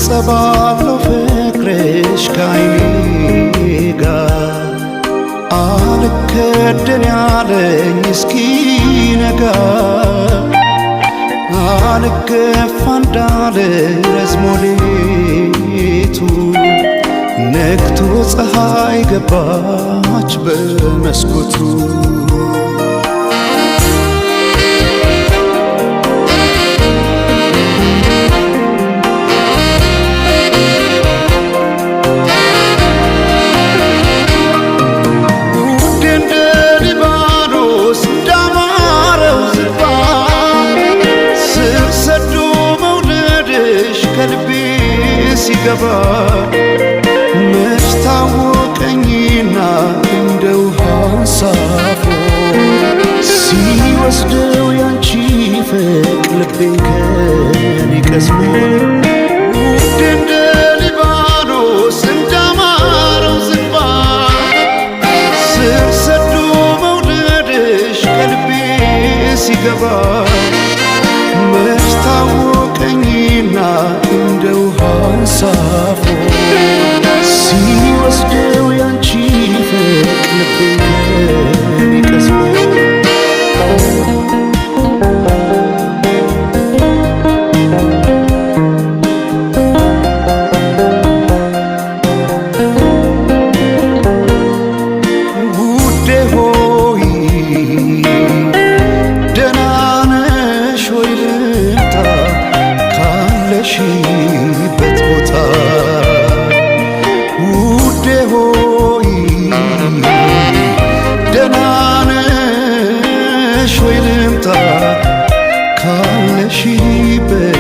ጸባለው ፍቅርሽ ከዓይኔ ጋር አልከደን ያለኝ እስኪነጋ አልገፋ እንዳለ ረዝሞ ሌቱ ነግቶ ፀሐይ ገባች በመስኮቱ ሲገባ መች ታወቀኝና እንደ ውሃ ሳፎ ሲወስደው ያንቺ ፍቅር ልቤን ከኔ ቀስሞ ውድ እንደ ሊባኖስ እንዳማረው ዝግባ ስር ሰዶ መውደድሽ ከልቤ ሲገባ መች ታወቀኝና እንደ ውሃ ሳፎ ሲወስደው ያንቺ ፍቅር ልቤን ከኔ ቀስሞ ውዴ ሆይ ደህና ነሽ ወይ ልምጣ ካለሽበት ቦታ ውዴ ሆይ ደህና ነሽ ወይ ልምጣ ካለሽበት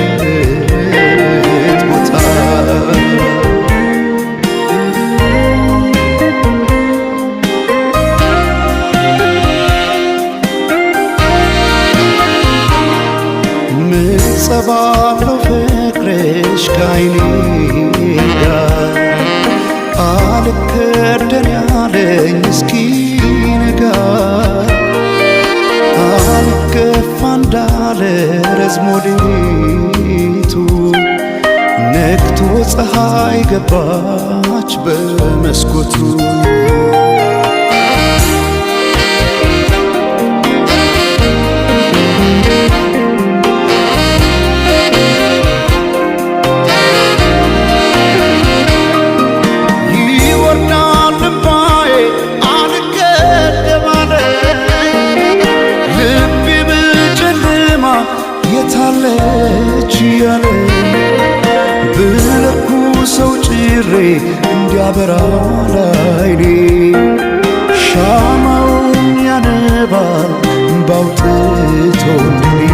ቦታ ምን ጸባለው ፍቅርሽ ከዓይኔ ጋር አልከደን ያለኝ እስኪነጋ አልገፋ እንዳለ ረዝሞ ሌቱ ነግቶ ፀሐይ ገባች በመስኮቱ የታለች ያለ ብለኩ ሰው ጭሬ እንዲያበራ ላይኔ ሻማውን ያነባል ባውጥቶልኝ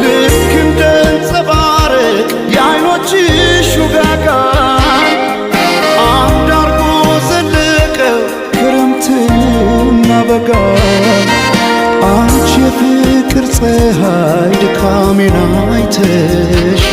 ልክ እንደ አንጸባረቅ የዓይኖችሽ ውጋጋን አንድ አርጎ ዘለቀ ክረምትና በጋ አንቺ የፍቅር ፀሐይ ድካሜን አይተሽ